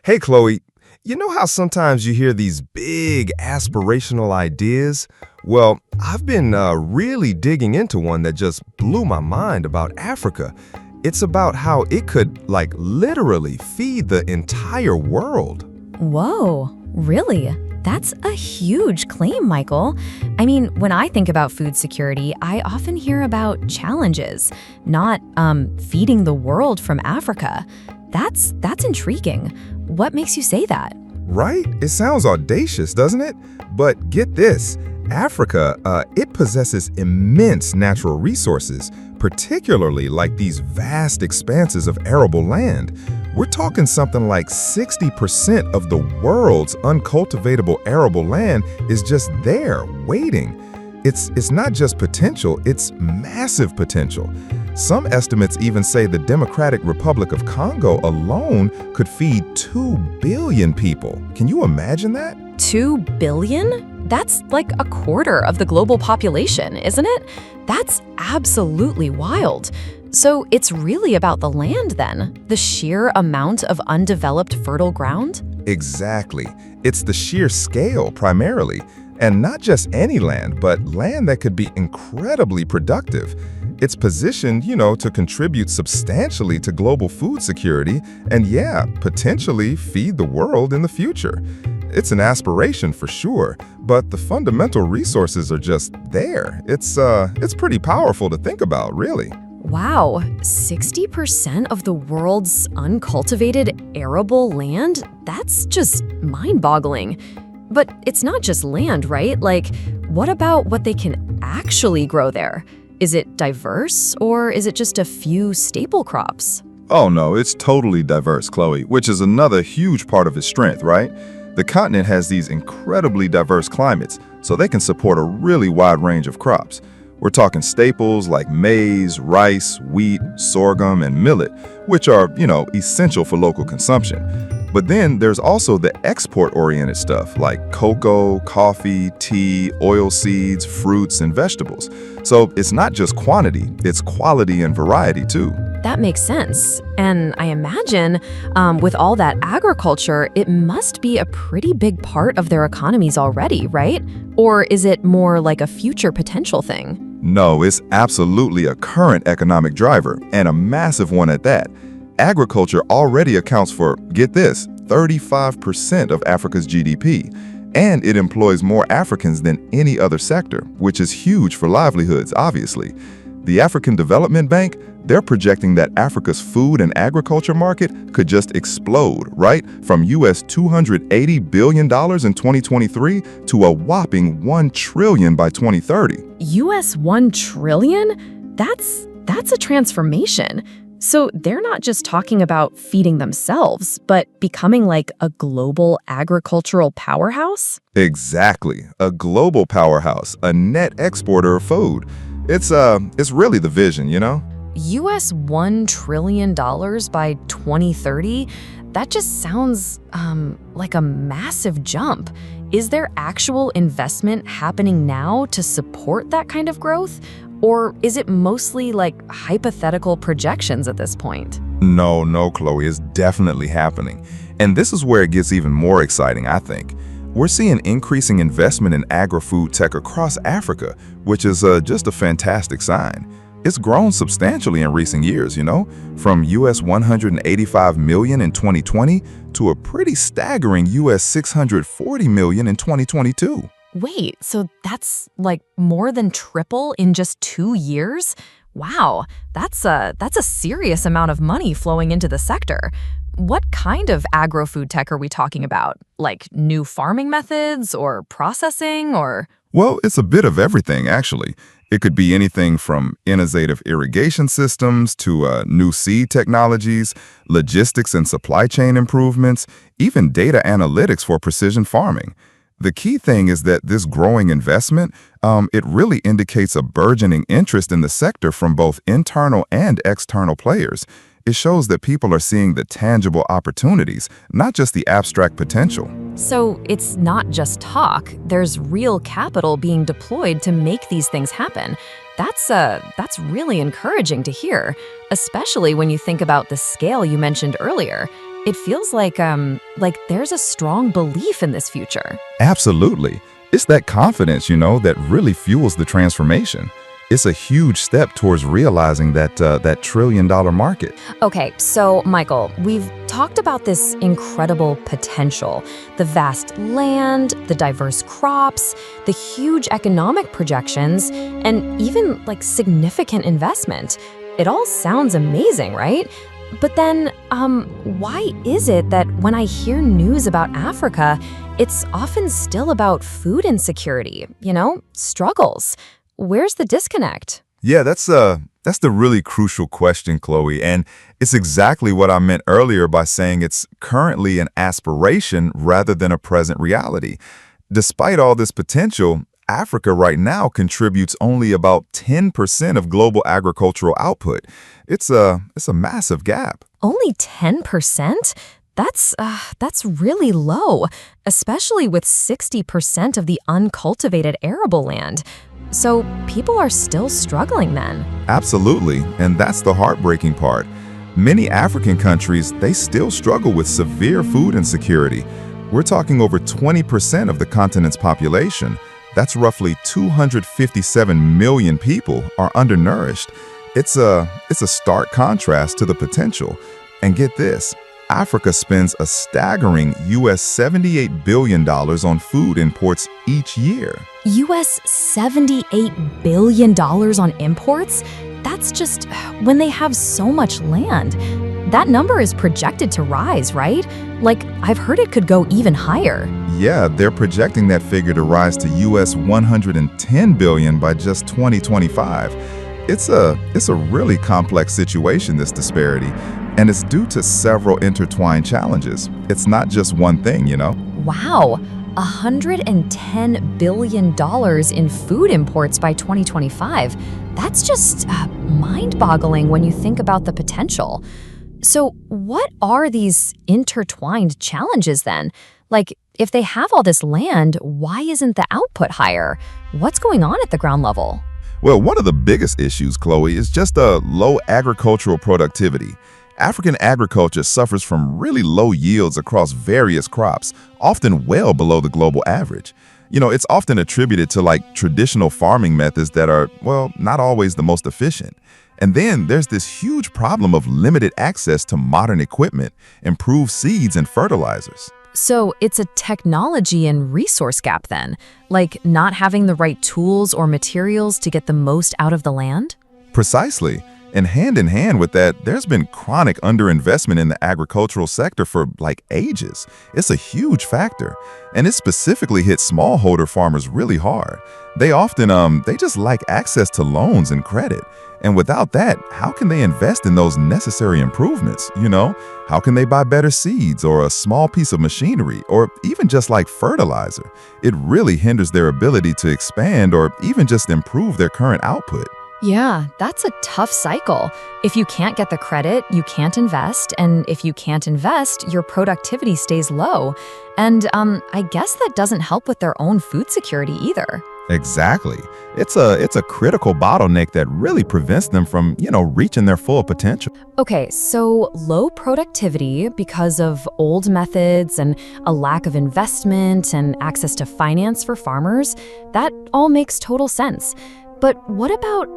Hey, Chloe, you know how sometimes you hear these big aspirational ideas? Well, I've been really digging into one that just blew my mind about Africa. It's about how it could, literally feed the entire world. Whoa, really? That's a huge claim, Michael. I mean, when I think about food security, I often hear about challenges, not feeding the world from Africa. That's intriguing. What makes you say that? Right? It sounds audacious, doesn't it? But get this, Africa, it possesses immense natural resources, particularly like these vast expanses of arable land. We're talking something like 60% of the world's uncultivatable arable land is just there, waiting. It's not just potential, it's massive potential. Some estimates even say the Democratic Republic of Congo alone could feed 2 billion people. Can you imagine that? 2 billion? That's like a quarter of the global population, isn't it? That's absolutely wild. So it's really about the land then, the sheer amount of undeveloped fertile ground? Exactly. It's the sheer scale primarily. And not just any land, but land that could be incredibly productive. It's positioned, to contribute substantially to global food security and, potentially feed the world in the future. It's an aspiration for sure, but the fundamental resources are just there. It's pretty powerful to think about, really. Wow, 60% of the world's uncultivated arable land? That's just mind-boggling. But it's not just land, right? What about what they can actually grow there? Is it diverse, or is it just a few staple crops? Oh no, it's totally diverse, Chloe, which is another huge part of its strength, right? The continent has these incredibly diverse climates, so they can support a really wide range of crops. We're talking staples like maize, rice, wheat, sorghum, and millet, which are, essential for local consumption. But then there's also the export-oriented stuff like cocoa, coffee, tea, oil seeds, fruits, and vegetables. So it's not just quantity, it's quality and variety too. That makes sense. And I imagine with all that agriculture, it must be a pretty big part of their economies already, right? Or is it more like a future potential thing? No, it's absolutely a current economic driver, and a massive one at that. Agriculture already accounts for, get this, 35% of Africa's GDP, and it employs more Africans than any other sector, which is huge for livelihoods, obviously. The African Development Bank, they're projecting that Africa's food and agriculture market could just explode, right? From US $280 billion in 2023 to a whopping $1 trillion by 2030. US 1 trillion? That's a transformation. So they're not just talking about feeding themselves, but becoming like a global agricultural powerhouse? Exactly. A global powerhouse, a net exporter of food. It's really the vision, US $1 trillion by 2030? That just sounds like a massive jump. Is there actual investment happening now to support that kind of growth? Or is it mostly like hypothetical projections at this point? No, Chloe, it's definitely happening. And this is where it gets even more exciting, I think. We're seeing increasing investment in agri-food tech across Africa, which is just a fantastic sign. It's grown substantially in recent years, from US $185 million in 2020 to a pretty staggering US $640 million in 2022. Wait, so that's like more than triple in just 2 years? Wow, that's a serious amount of money flowing into the sector. What kind of agro-food tech are we talking about? Like new farming methods or processing or? Well, it's a bit of everything, actually. It could be anything from innovative irrigation systems to new seed technologies, logistics and supply chain improvements, even data analytics for precision farming. The key thing is that this growing investment, it really indicates a burgeoning interest in the sector from both internal and external players. It shows that people are seeing the tangible opportunities, not just the abstract potential. So it's not just talk, there's real capital being deployed to make these things happen. That's really encouraging to hear, especially when you think about the scale you mentioned earlier. It feels like there's a strong belief in this future. Absolutely. It's that confidence, that really fuels the transformation. It's a huge step towards realizing that trillion-dollar market. Okay, so Michael, we've talked about this incredible potential, the vast land, the diverse crops, the huge economic projections, and even like significant investment. It all sounds amazing, right? But then, why is it that when I hear news about Africa, it's often still about food insecurity, struggles? Where's the disconnect? Yeah, that's the really crucial question, Chloe, and it's exactly what I meant earlier by saying it's currently an aspiration rather than a present reality. Despite all this potential, Africa right now contributes only about 10% of global agricultural output. It's a massive gap. Only 10%? That's really low, especially with 60% of the uncultivated arable land. So people are still struggling then. Absolutely, and that's the heartbreaking part. Many African countries, they still struggle with severe food insecurity. We're talking over 20% of the continent's population. That's roughly 257 million people are undernourished. It's a stark contrast to the potential. And get this, Africa spends a staggering US $78 billion on food imports each year. US $78 billion on imports? That's just when they have so much land. That number is projected to rise, right? Like, I've heard it could go even higher. Yeah, they're projecting that figure to rise to US $110 billion by just 2025. It's a really complex situation, this disparity, and it's due to several intertwined challenges. It's not just one thing, Wow, $110 billion in food imports by 2025. That's just mind-boggling when you think about the potential. So what are these intertwined challenges then? Like, if they have all this land, why isn't the output higher? What's going on at the ground level? Well, one of the biggest issues, Chloe, is just low agricultural productivity. African agriculture suffers from really low yields across various crops, often well below the global average. It's often attributed to traditional farming methods that are, well, not always the most efficient. And then there's this huge problem of limited access to modern equipment, improved seeds and fertilizers. So it's a technology and resource gap then, like not having the right tools or materials to get the most out of the land? Precisely. And hand in hand with that, there's been chronic underinvestment in the agricultural sector for ages. It's a huge factor. And it specifically hits smallholder farmers really hard. They often, they just lack access to loans and credit. And without that, how can they invest in those necessary improvements? How can they buy better seeds or a small piece of machinery or even just fertilizer? It really hinders their ability to expand or even just improve their current output. Yeah, that's a tough cycle. If you can't get the credit, you can't invest, and if you can't invest, your productivity stays low. And I guess that doesn't help with their own food security either. Exactly. It's a critical bottleneck that really prevents them from, reaching their full potential. Okay, so low productivity because of old methods and a lack of investment and access to finance for farmers, that all makes total sense. But what about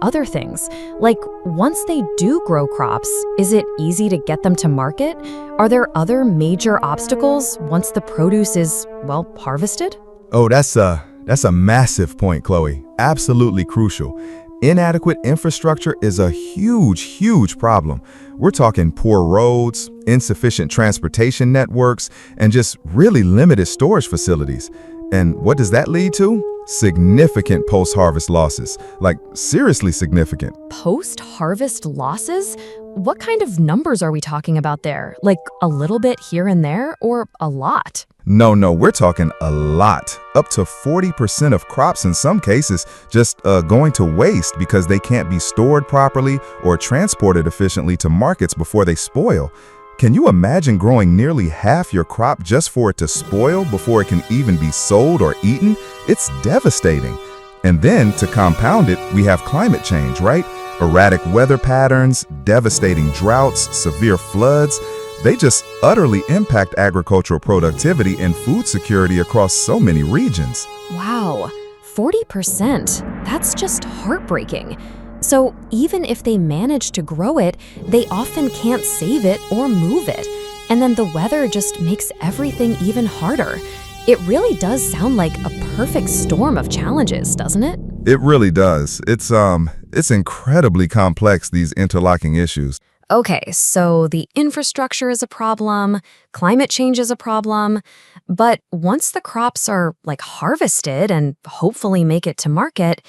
other things? Like, once they do grow crops, is it easy to get them to market? Are there other major obstacles once the produce is, well, harvested? Oh, that's a massive point, Chloe. Absolutely crucial. Inadequate infrastructure is a huge problem. We're talking poor roads, insufficient transportation networks, and just really limited storage facilities. And what does that lead to? Significant post-harvest losses, seriously significant. Post-harvest losses? What kind of numbers are we talking about there? Like a little bit here and there or a lot? No, we're talking a lot. Up to 40% of crops in some cases just going to waste because they can't be stored properly or transported efficiently to markets before they spoil. Can you imagine growing nearly half your crop just for it to spoil before it can even be sold or eaten? It's devastating. And then, to compound it, we have climate change, right? Erratic weather patterns, devastating droughts, severe floods. They just utterly impact agricultural productivity and food security across so many regions. Wow, 40%. That's just heartbreaking. So even if they manage to grow it, they often can't save it or move it. And then the weather just makes everything even harder. It really does sound like a perfect storm of challenges, doesn't it? It really does. It's incredibly complex, these interlocking issues. Okay, so the infrastructure is a problem, climate change is a problem, but once the crops are harvested and hopefully make it to market,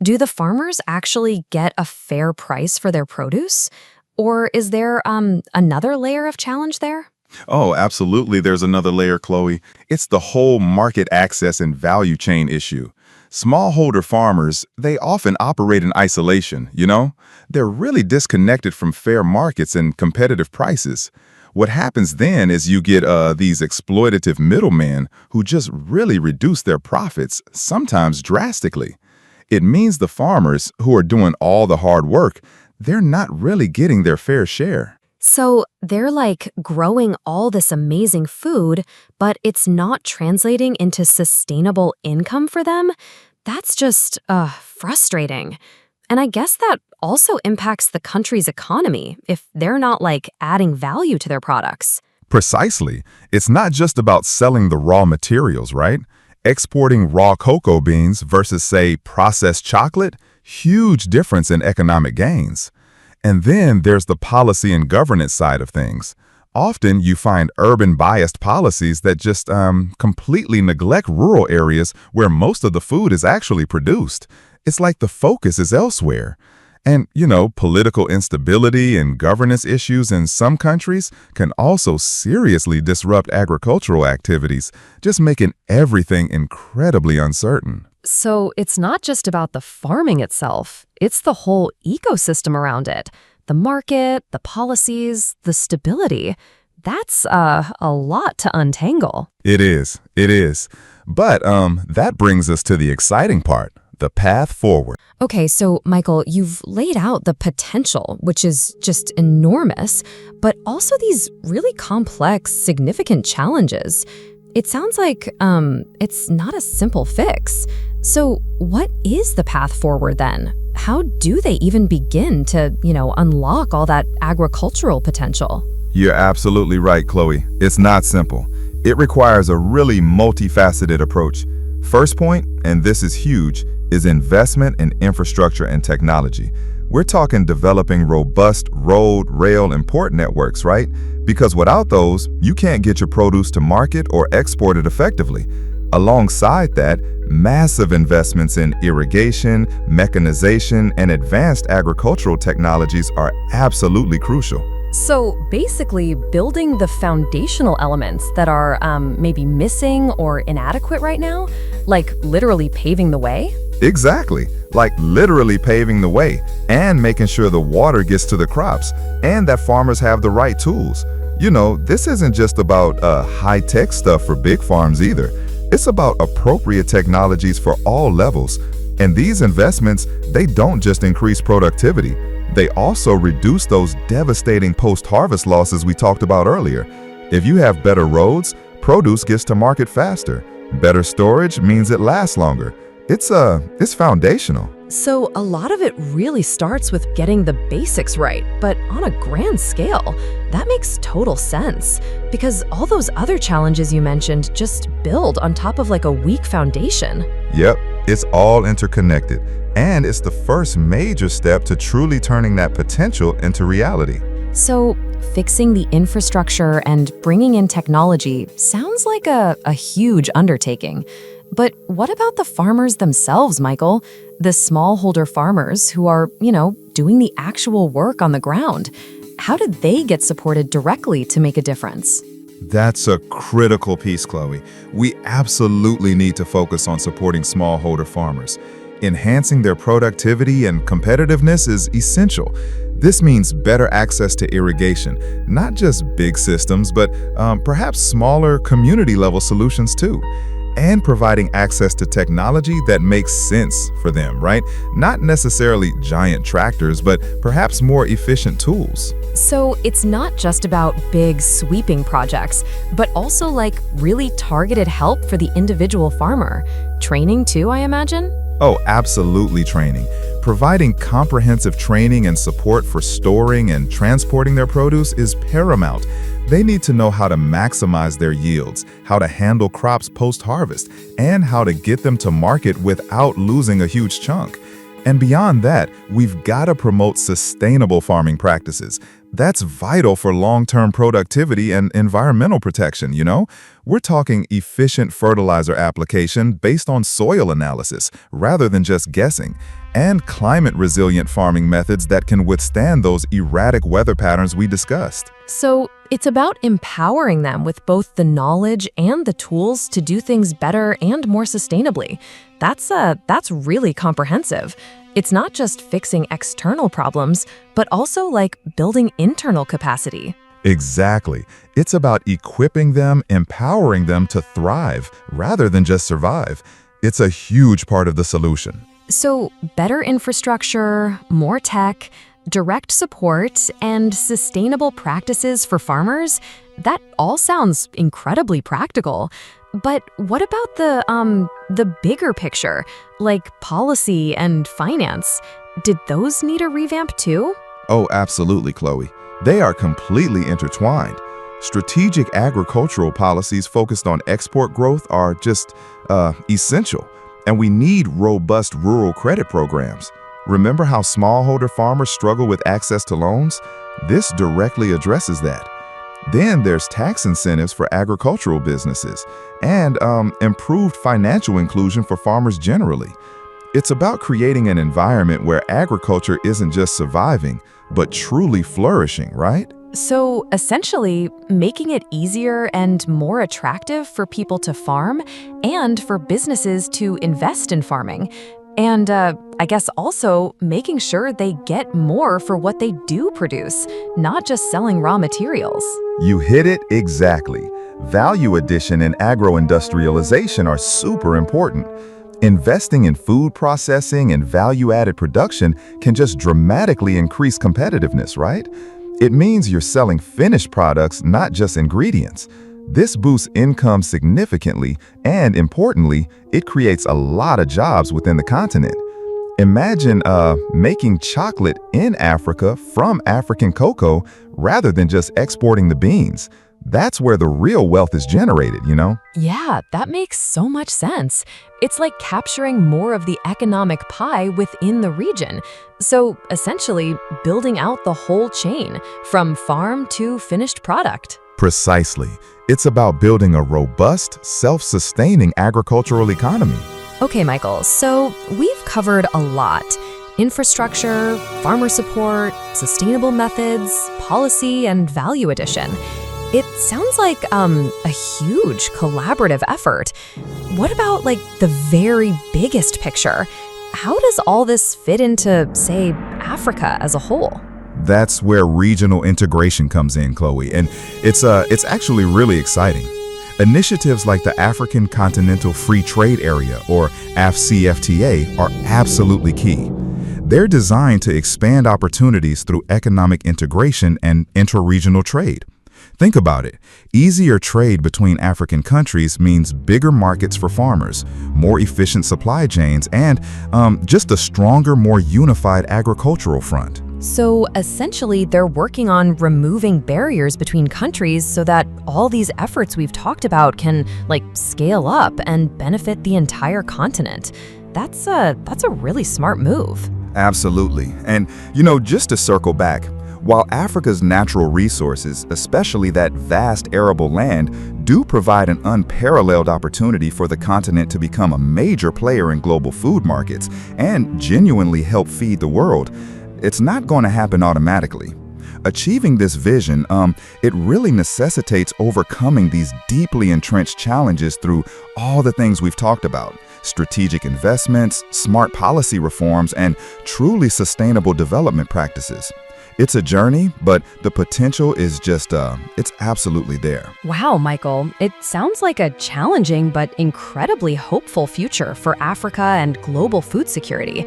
do the farmers actually get a fair price for their produce? Or is there another layer of challenge there? Oh, absolutely. There's another layer, Chloe. It's the whole market access and value chain issue. Smallholder farmers, they often operate in isolation, you know? They're really disconnected from fair markets and competitive prices. What happens then is you get these exploitative middlemen who just really reduce their profits, sometimes drastically. It means the farmers, who are doing all the hard work, they're not really getting their fair share. So they're growing all this amazing food, but it's not translating into sustainable income for them? That's just frustrating. And I guess that also impacts the country's economy if they're not adding value to their products. Precisely. It's not just about selling the raw materials, right? Exporting raw cocoa beans versus, say, processed chocolate, huge difference in economic gains. And then there's the policy and governance side of things. Often you find urban-biased policies that just completely neglect rural areas where most of the food is actually produced. It's like the focus is elsewhere. And, political instability and governance issues in some countries can also seriously disrupt agricultural activities, just making everything incredibly uncertain. So it's not just about the farming itself, it's the whole ecosystem around it. The market, the policies, the stability. That's a lot to untangle. It is. But that brings us to the exciting part, the path forward. Okay, so Michael, you've laid out the potential, which is just enormous, but also these really complex, significant challenges. It sounds like it's not a simple fix. So what is the path forward then? How do they even begin to, unlock all that agricultural potential? You're absolutely right, Chloe. It's not simple. It requires a really multifaceted approach. First point, and this is huge, is investment in infrastructure and technology. We're talking developing robust road, rail, and port networks, right? Because without those, you can't get your produce to market or export it effectively. Alongside that, massive investments in irrigation, mechanization, and advanced agricultural technologies are absolutely crucial. So basically, building the foundational elements that are maybe missing or inadequate right now, like literally paving the way? Exactly, like literally paving the way and making sure the water gets to the crops and that farmers have the right tools. This isn't just about high-tech stuff for big farms either. It's about appropriate technologies for all levels. And these investments, they don't just increase productivity. They also reduce those devastating post-harvest losses we talked about earlier. If you have better roads, produce gets to market faster. Better storage means it lasts longer. It's foundational. So a lot of it really starts with getting the basics right, but on a grand scale. That makes total sense, because all those other challenges you mentioned just build on top of a weak foundation. Yep, it's all interconnected, and it's the first major step to truly turning that potential into reality. So fixing the infrastructure and bringing in technology sounds like a huge undertaking. But what about the farmers themselves, Michael? The smallholder farmers who are, doing the actual work on the ground. How did they get supported directly to make a difference? That's a critical piece, Chloe. We absolutely need to focus on supporting smallholder farmers. Enhancing their productivity and competitiveness is essential. This means better access to irrigation, not just big systems, but perhaps smaller community-level solutions too. And providing access to technology that makes sense for them, right? Not necessarily giant tractors, but perhaps more efficient tools. So it's not just about big, sweeping projects, but also like really targeted help for the individual farmer. Training too, I imagine? Oh, absolutely training. Providing comprehensive training and support for storing and transporting their produce is paramount. They need to know how to maximize their yields, how to handle crops post-harvest, and how to get them to market without losing a huge chunk. And beyond that, we've got to promote sustainable farming practices. That's vital for long-term productivity and environmental protection, you know? We're talking efficient fertilizer application based on soil analysis rather than just guessing, and climate-resilient farming methods that can withstand those erratic weather patterns we discussed. So it's about empowering them with both the knowledge and the tools to do things better and more sustainably. That's really comprehensive. It's not just fixing external problems, but also like building internal capacity. Exactly. It's about equipping them, empowering them to thrive rather than just survive. It's a huge part of the solution. So better infrastructure, more tech, direct support, and sustainable practices for farmers, that all sounds incredibly practical. But what about the bigger picture, like policy and finance? Did those need a revamp too? Oh, absolutely, Chloe. They are completely intertwined. Strategic agricultural policies focused on export growth are just essential, and we need robust rural credit programs. Remember how smallholder farmers struggle with access to loans? This directly addresses that. Then there's tax incentives for agricultural businesses and improved financial inclusion for farmers generally. It's about creating an environment where agriculture isn't just surviving, but truly flourishing, right? So essentially, making it easier and more attractive for people to farm and for businesses to invest in farming. And I guess also making sure they get more for what they do produce, not just selling raw materials. You hit it exactly. Value addition and agro-industrialization are super important. Investing in food processing and value-added production can just dramatically increase competitiveness, right? It means you're selling finished products, not just ingredients. This boosts income significantly, and importantly, it creates a lot of jobs within the continent. Imagine making chocolate in Africa from African cocoa rather than just exporting the beans. That's where the real wealth is generated, you know? Yeah, that makes so much sense. It's like capturing more of the economic pie within the region. So essentially, building out the whole chain, from farm to finished product. Precisely. It's about building a robust, self-sustaining agricultural economy. Okay, Michael, so we've covered a lot. Infrastructure, farmer support, sustainable methods, policy, and value addition. It sounds like a huge collaborative effort. What about like the very biggest picture? How does all this fit into, say, Africa as a whole? That's where regional integration comes in, Chloe, and it's actually really exciting. Initiatives like the African Continental Free Trade Area, or AFCFTA, are absolutely key. They're designed to expand opportunities through economic integration and interregional trade. Think about it. Easier trade between African countries means bigger markets for farmers, more efficient supply chains, and just a stronger, more unified agricultural front. So essentially, they're working on removing barriers between countries so that all these efforts we've talked about can like scale up and benefit the entire continent. That's a really smart move. Absolutely. And, you know, just to circle back, while Africa's natural resources, especially that vast arable land, do provide an unparalleled opportunity for the continent to become a major player in global food markets and genuinely help feed the world, it's not going to happen automatically. Achieving this vision, it really necessitates overcoming these deeply entrenched challenges through all the things we've talked about: strategic investments, smart policy reforms, and truly sustainable development practices. It's a journey, but the potential is just, it's absolutely there. Wow, Michael, it sounds like a challenging but incredibly hopeful future for Africa and global food security.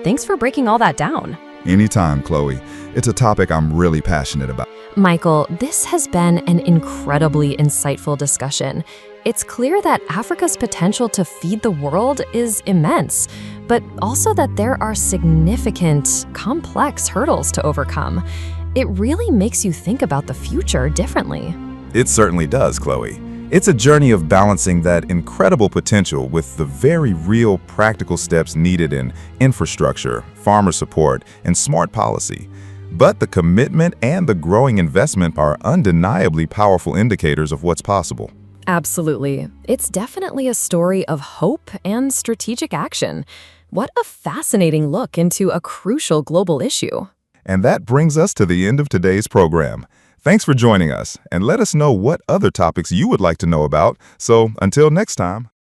Thanks for breaking all that down. Anytime, Chloe. It's a topic I'm really passionate about. Michael, this has been an incredibly insightful discussion. It's clear that Africa's potential to feed the world is immense, but also that there are significant, complex hurdles to overcome. It really makes you think about the future differently. It certainly does, Chloe. It's a journey of balancing that incredible potential with the very real practical steps needed in infrastructure, farmer support, and smart policy. But the commitment and the growing investment are undeniably powerful indicators of what's possible. Absolutely. It's definitely a story of hope and strategic action. What a fascinating look into a crucial global issue. And that brings us to the end of today's program. Thanks for joining us, and let us know what other topics you would like to know about. So until next time.